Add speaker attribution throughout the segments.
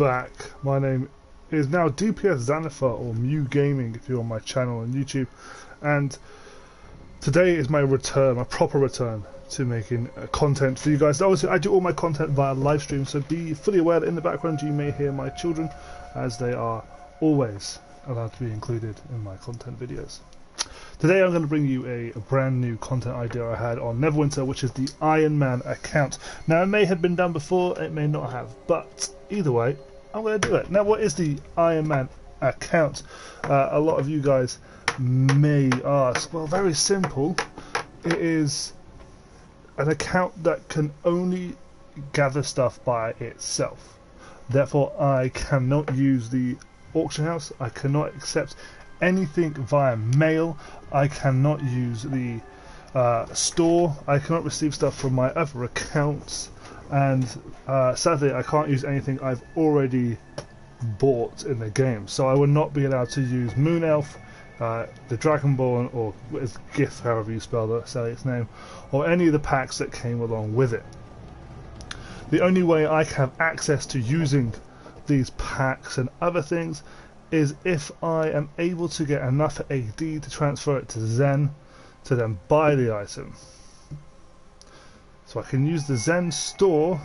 Speaker 1: back. My name is now DPS Xanathar, or Mew Gaming if you're on my channel on YouTube, and today is my return, my proper return to making content for you guys. Obviously I do all my content via live stream, so be fully aware that in the background you may hear my children, as they are always allowed to be included in my content videos. Today I'm going to bring you a brand new content idea I had on Neverwinter, which is the IronMan account. Now it may have been done before, it may not have, but either way I'm going to do it. Now what is the IronMan account? A lot of you guys may ask. Well, very simple. It is an account that can only gather stuff by itself. Therefore I cannot use the auction house, I cannot accept anything via mail, I cannot use the store, I cannot receive stuff from my other accounts, and sadly I can't use anything I've already bought in the game. So I will not be allowed to use Moon Elf, the Dragonborn, or GIF, however you say its name, or any of the packs that came along with it. The only way I can have access to using these packs and other things is if I am able to get enough AD to transfer it to Zen to then buy the item. So I can use the Zen store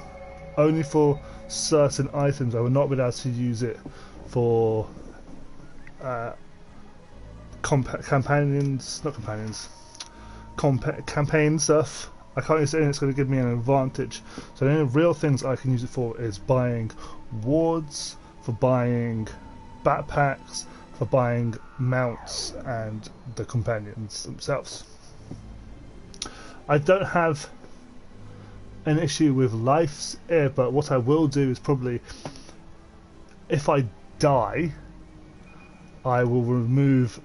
Speaker 1: only for certain items. I will not be allowed to use it for campaign stuff. I can't use anything that's going to give me an advantage. So the only real things I can use it for is buying wards, for buying backpacks, for buying mounts and the companions themselves. I don't have an issue with lives here, but what I will do is probably, if I die, I will remove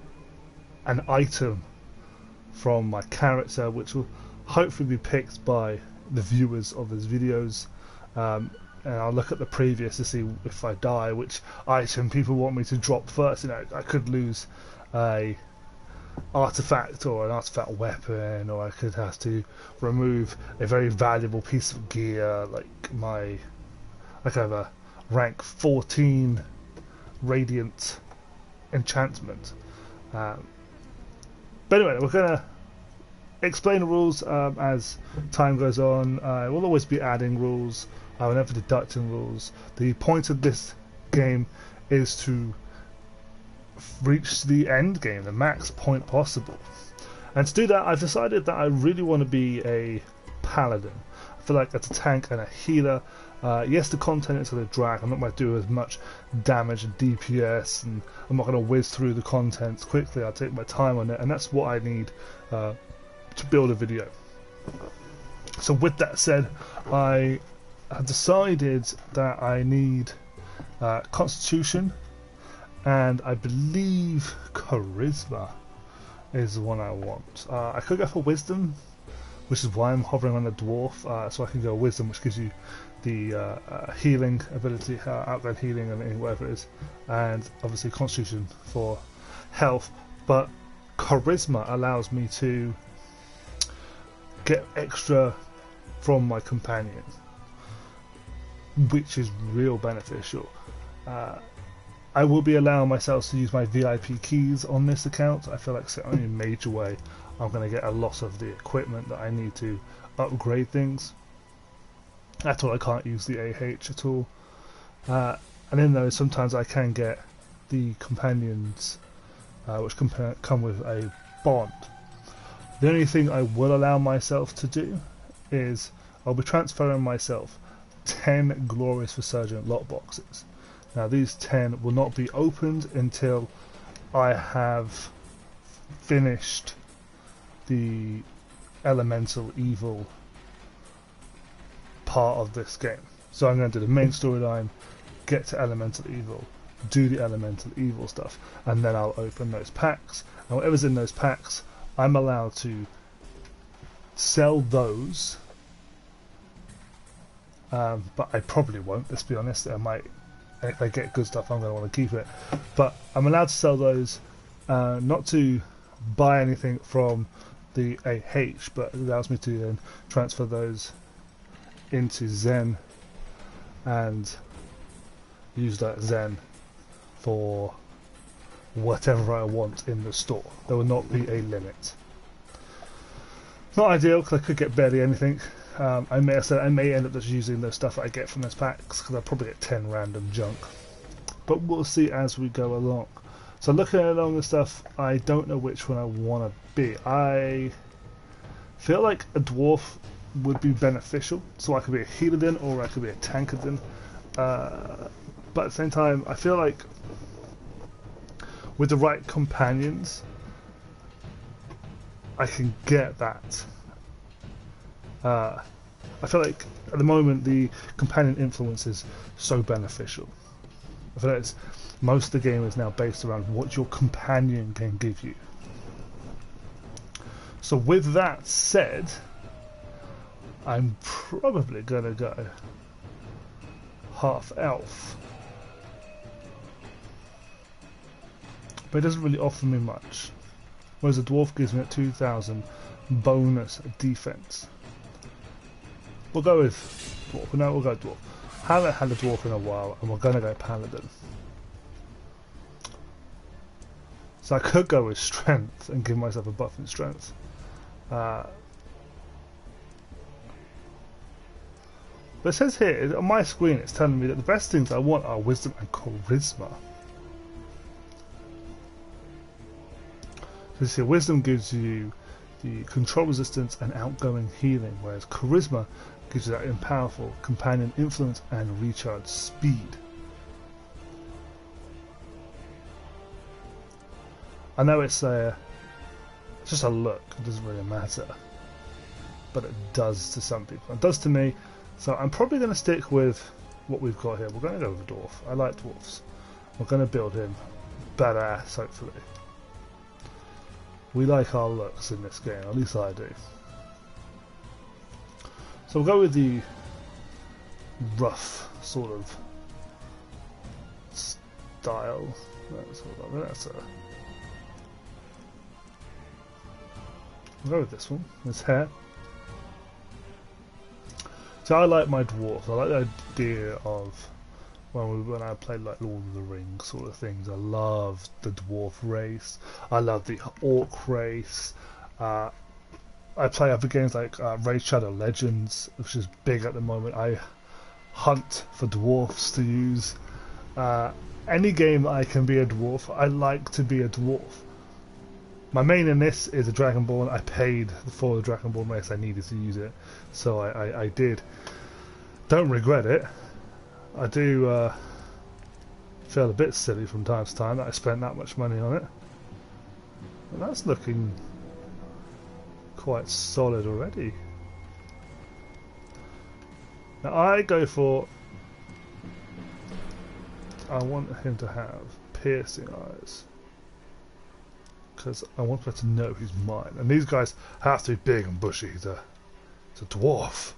Speaker 1: an item from my character, which will hopefully be picked by the viewers of these videos, and I'll look at the previous to see if I die which item people want me to drop first. You know, I could lose a artifact or an artifact weapon, or I could have to remove a very valuable piece of gear, like I have a rank 14 radiant enchantment. But anyway, we're gonna explain the rules as time goes on. I will always be adding rules, I will never deducting rules. The point of this game is to reach the end game, the max point possible. And to do that, I've decided that I really want to be a paladin. I feel like as a tank and a healer, yes, the content is going to drag. I'm not going to do as much damage and DPS, and I'm not going to whiz through the contents quickly. I'll take my time on it, and that's what I need to build a video. So with that said, I have decided that I need Constitution, and I believe Charisma is the one I want. I could go for Wisdom, which is why I'm hovering on the Dwarf, so I can go Wisdom, which gives you the healing ability, outgoing healing and whatever it is, and obviously Constitution for health, but Charisma allows me to get extra from my companion, which is real beneficial. I will be allowing myself to use my VIP keys on this account. I feel like it's the only major way I'm going to get a lot of the equipment that I need to upgrade things. At all, I can't use the AH at all. And in those, sometimes I can get the companions, which come with a bond. The only thing I will allow myself to do is I'll be transferring myself 10 Glorious Resurgent lot boxes. Now these 10 will not be opened until I have finished the Elemental Evil part of this game. So I'm going to do the main storyline, get to Elemental Evil, do the Elemental Evil stuff, and then I'll open those packs, and whatever's in those packs I'm allowed to sell those, but I probably won't, let's be honest. I might, if I get good stuff I'm going to want to keep it, but I'm allowed to sell those, not to buy anything from the AH, but it allows me to then transfer those into Zen and use that Zen for whatever I want in the store. There will not be a limit. Not ideal because I could get barely anything. I may end up just using the stuff that I get from those packs because I'll probably get 10 random junk. But we'll see as we go along. So looking along the stuff, I don't know which one I want to be. I feel like a dwarf would be beneficial, so I could be a healer then, or I could be a tanker then. But at the same time, I feel like with the right companions, I can get that. I feel like at the moment the companion influence is so beneficial. I feel like most of the game is now based around what your companion can give you. So with that said, I'm probably gonna go half elf, but it doesn't really offer me much. Whereas a dwarf gives me a 2000 bonus defense. We'll go with dwarf. No, we'll go dwarf. Haven't had a dwarf in a while, and we're gonna go paladin. So I could go with strength and give myself a buff in strength. But it says here, on my screen it's telling me that the best things I want are wisdom and charisma. So you see, wisdom gives you the control resistance and outgoing healing, whereas charisma gives you that powerful companion influence and recharge speed. I know it's just a look, it doesn't really matter, but it does to some people. It does to me, so I'm probably going to stick with what we've got here. We're going to go with a dwarf. I like dwarfs. We're going to build him badass, hopefully. We like our looks in this game, at least I do. So we'll go with the rough sort of style. We'll go with this one, his hair. So I like my dwarves. I like the idea of when I played like Lord of the Rings sort of things. I love the dwarf race. I love the orc race. I play other games like Raid Shadow Legends, which is big at the moment. I hunt for dwarfs to use. Any game that I can be a dwarf, I like to be a dwarf. My main in this is a Dragonborn. I paid for the Dragonborn race. I needed to use it, so I did. Don't regret it. I do feel a bit silly from time to time that I spent that much money on it. And that's looking quite solid already. Now I go for... I want him to have piercing eyes, because I want her to know he's mine. And these guys have to be big and bushy. He's a dwarf.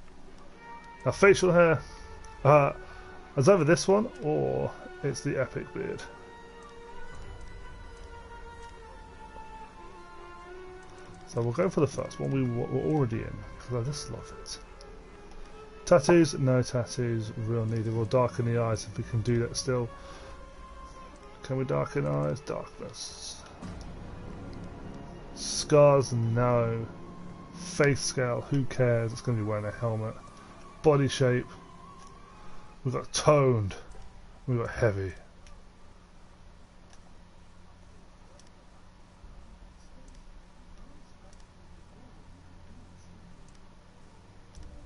Speaker 1: Now facial hair, it's either this one or it's the epic beard. So we'll go for the first one. We're already in, because I just love it. Tattoos, no tattoos, real neither. We'll darken the eyes if we can do that still. Can we darken eyes? Darkness. Scars, no. Face scale, who cares? It's going to be wearing a helmet. Body shape, we've got toned, we've got heavy.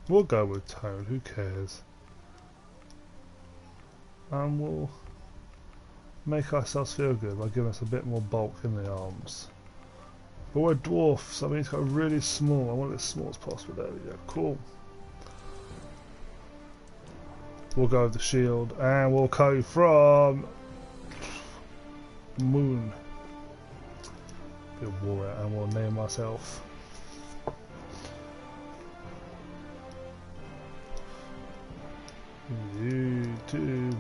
Speaker 1: We'll go with toned, who cares? And we'll make ourselves feel good by giving us a bit more bulk in the arms. But we're dwarfs, so we need to go really small. I want it as small as possible. There we go. Cool. We'll go with the shield, and we'll go from Moon. Be a warrior, and we'll name myself YouTube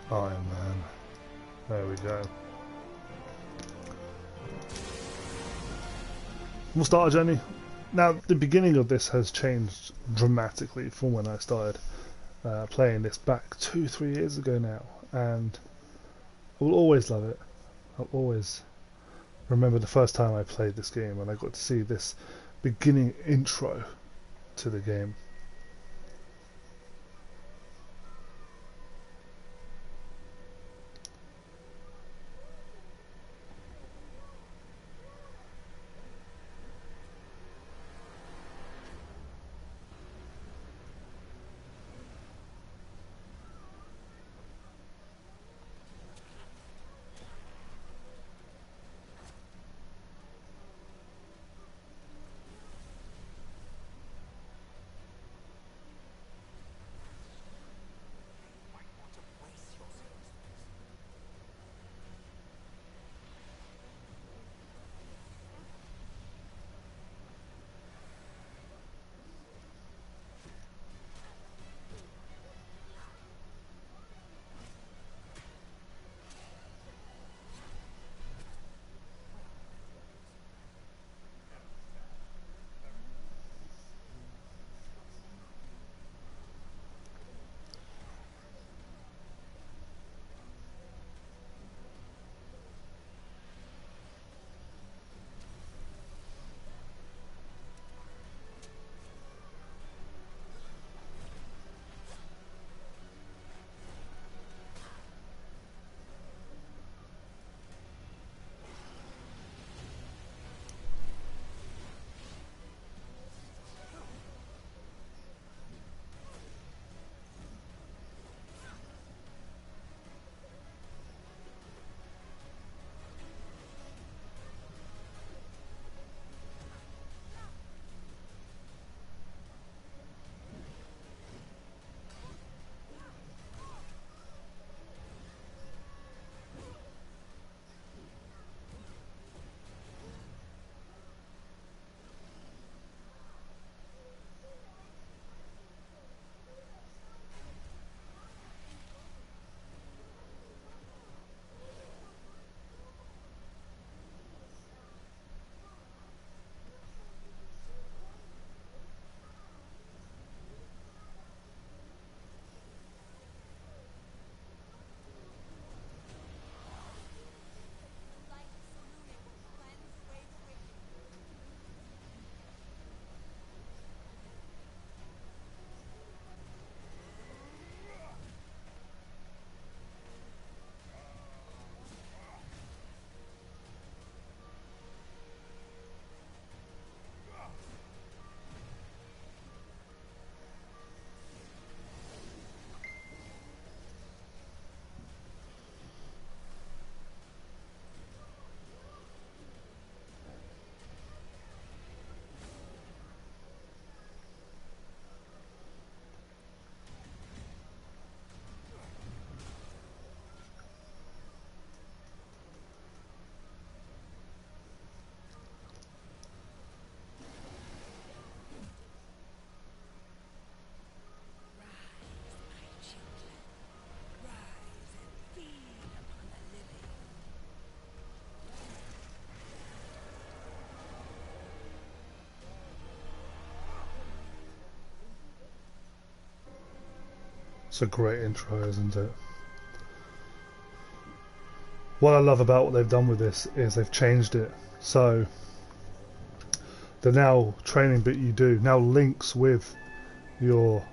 Speaker 1: Iron Man. There we go. We'll start our journey. Now, the beginning of this has changed dramatically from when I started. playing this back 2-3 years ago now, and I will always love it. I'll always remember the first time I played this game and I got to see this beginning intro to the game. It's a great intro, isn't it? What I love about what they've done with this is they've changed it. So the now training bit you do now links with the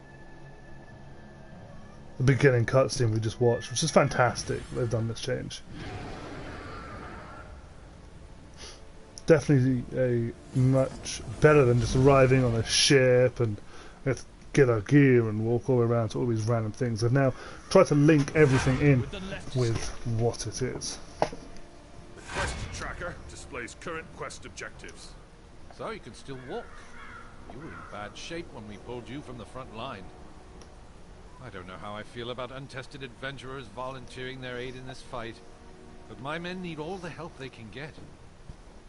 Speaker 1: beginning cutscene we just watched, which is fantastic. They've done this change. Definitely a much better than just arriving on a ship and get our gear and walk all the way around to all these random things. They've now tried to link everything in with what it is.
Speaker 2: The quest tracker displays current quest objectives.
Speaker 3: So you can still walk. You were in bad shape when we pulled you from the front line. I don't know how I feel about untested adventurers volunteering their aid in this fight, but my men need all the help they can get.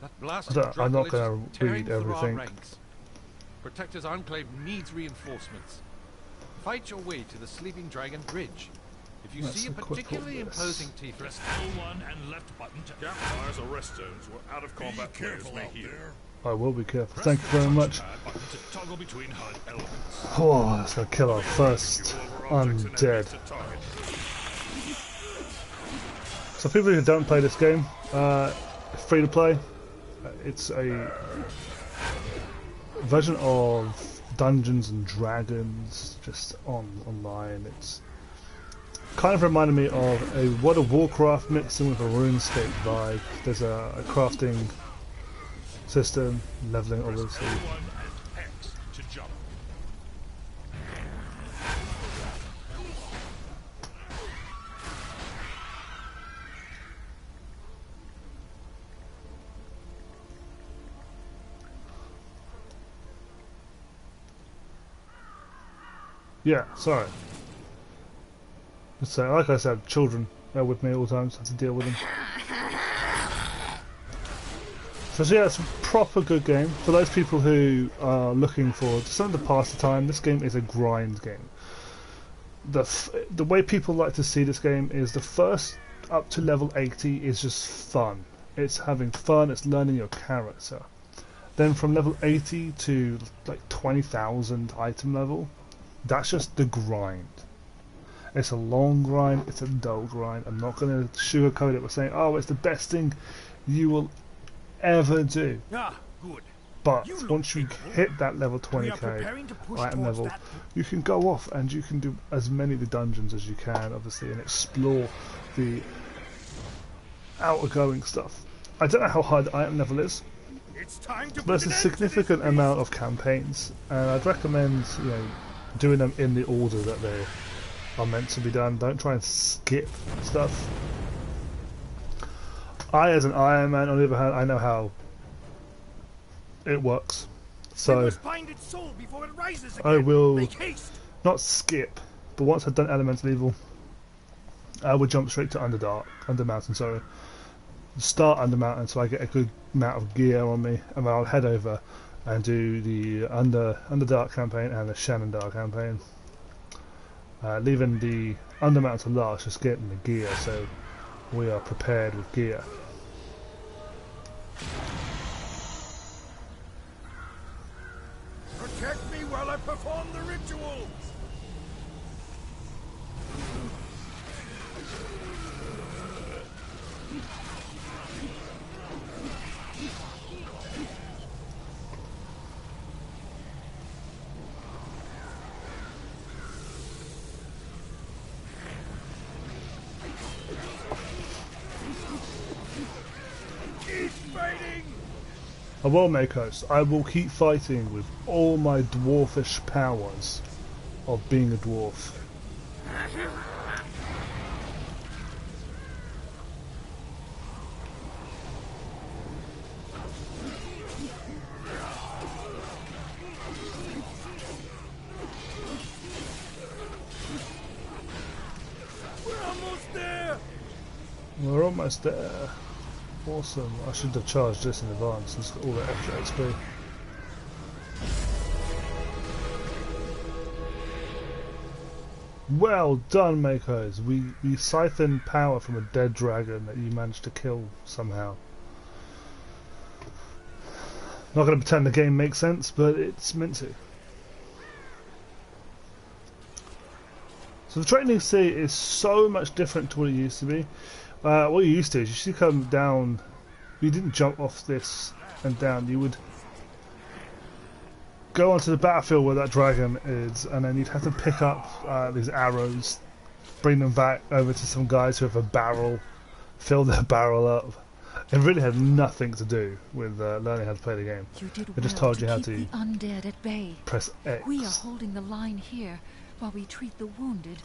Speaker 3: That blast
Speaker 1: I'm not going to read everything.
Speaker 3: Protector's Enclave needs reinforcements. Fight your way to the Sleeping Dragon Bridge. If you see a particularly imposing Tifa,
Speaker 2: press L1 and left button to campfires or rest zones where out of combat players may heal.
Speaker 1: I will be careful. Thank you very much.
Speaker 2: Button to toggle between HUD elements.
Speaker 1: Oh, that's gonna kill our first undead. So people who don't play this game, free to play. It's a version of Dungeons and Dragons, just online. It's kind of reminded me of a World of Warcraft mixing with a RuneScape vibe. There's a crafting system, leveling obviously. Yeah, sorry. So, like I said, children are with me at all times, have to deal with them. So yeah, it's a proper good game. For those people who are looking for something to pass the time, this game is a grind game. The way people like to see this game is the first up to level 80 is just fun. It's having fun, it's learning your character. Then from level 80 to like 20,000 item level, that's just the grind. It's a long grind, it's a dull grind. I'm not going to sugarcoat it by saying, oh, it's the best thing you will ever do.
Speaker 2: Good.
Speaker 1: But once you hit that level 20k item level, you can go off and you can do as many of the dungeons as you can, obviously, and explore the outer-going stuff. I don't know how high the item level is, but there's a significant amount of campaigns, and I'd recommend doing them in the order that they are meant to be done. Don't try and skip stuff. I, as an Iron Man, on the other hand, I know how it works, so I will not skip, but once I've done Elemental Evil, I will jump straight to Undermountain, sorry. Start Undermountain so I get a good amount of gear on me, and then I'll head over and do the Underdark campaign and the Shannondark campaign. Leaving the Undermountain to last, just getting the gear so we are prepared with gear.
Speaker 2: Protect me while I perform the rituals!
Speaker 1: I will, Makos. I will keep fighting with all my dwarfish powers of being a dwarf.
Speaker 2: We're almost there!
Speaker 1: We're almost there. Awesome. I should have charged this in advance. It's got all that extra XP. Well done, Makos. We siphoned power from a dead dragon that you managed to kill somehow. Not going to pretend the game makes sense, but it's meant to. So the training sea is so much different to what it used to be. What you used to is you used to come down, you didn't jump off this and down, you would go onto the battlefield where that dragon is, and then you'd have to pick up these arrows, bring them back over to some guys who have a barrel, fill their barrel up. It really had nothing to do with learning how to play the game. It just told you how to
Speaker 4: keep the undead at bay.
Speaker 1: Press X.
Speaker 4: We are holding the line here while we treat the wounded.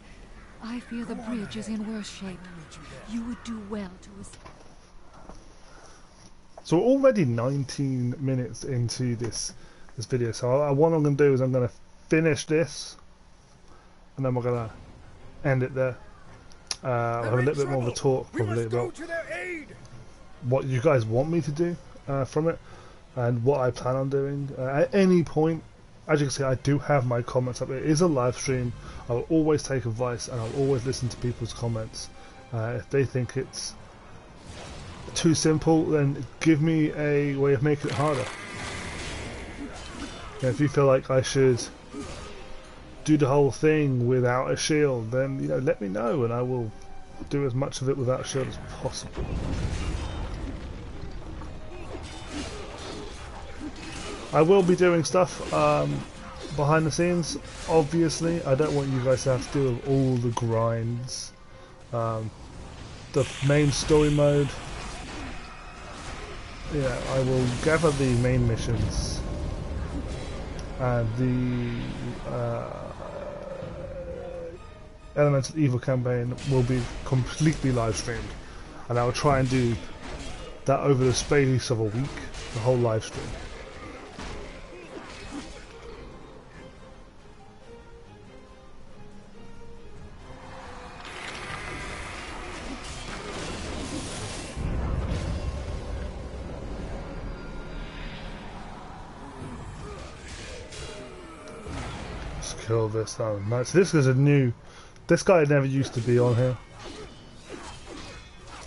Speaker 4: I fear the bridge is in worse shape. You would do well to...
Speaker 1: So we're already 19 minutes into this video, so what I'm going to do is I'm going to finish this, and then we're going to end it there. I'll have a little bit more of a talk probably about what you guys want me to do from it, and what I plan on doing. At any point, as you can see, I do have my comments up. It is a live stream. I will always take advice, and I'll always listen to people's comments. If they think it's too simple, then give me a way of making it harder. If you feel like I should do the whole thing without a shield, then let me know and I will do as much of it without a shield as possible. I will be doing stuff behind the scenes. Obviously, I don't want you guys to have to deal with all the grinds. The main story mode, I will gather the main missions and the Elemental Evil campaign will be completely live streamed, and I will try and do that over the space of a week, the whole live stream. Kill this. Oh, nice. This is a new. This guy never used to be on here.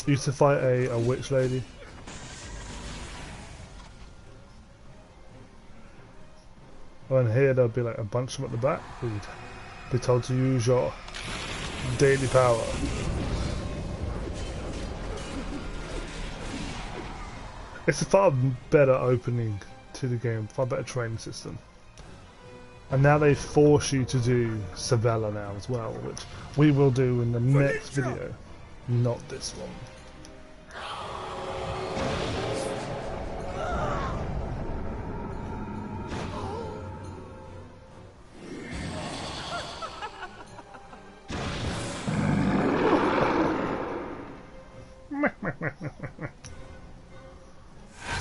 Speaker 1: Used to fight a witch lady. And here there'll be like a bunch of them at the back. We'd be told to use your daily power. It's a far better opening to the game, far better training system. And now they force you to do Sabella now as well, which we will do in the next video, not this one.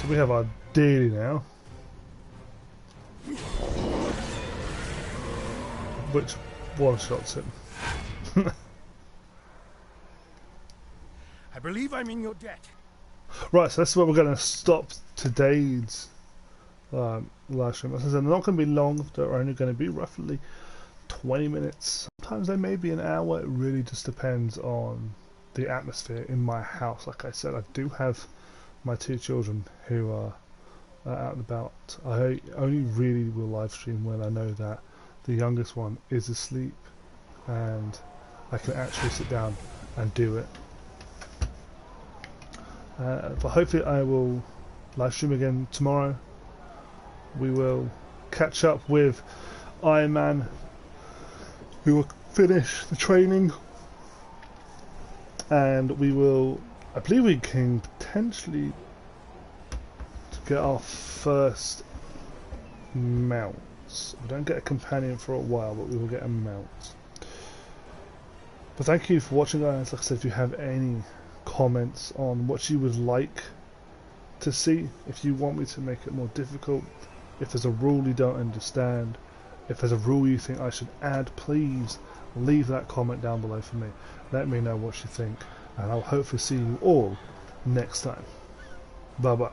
Speaker 1: So we have our daily now, which one-shots him.
Speaker 5: I believe I'm in your debt.
Speaker 1: Right, so that's where we're going to stop today's live stream. As I said, they're not going to be long. They're only going to be roughly 20 minutes. Sometimes they may be an hour. It really just depends on the atmosphere in my house. Like I said, I do have my two children who are out and about. I only really will live stream when I know that the youngest one is asleep and I can actually sit down and do it. But hopefully I will live stream again tomorrow. We will catch up with Iron Man, who will finish the training, and we will, I believe we can potentially get our first mounts. We don't get a companion for a while, but we will get a mount. But thank you for watching, guys. Like I said, if you have any comments on what you would like to see, if you want me to make it more difficult, if there's a rule you don't understand, if there's a rule you think I should add, please leave that comment down below for me. Let me know what you think, and I'll hopefully see you all next time. Bye bye.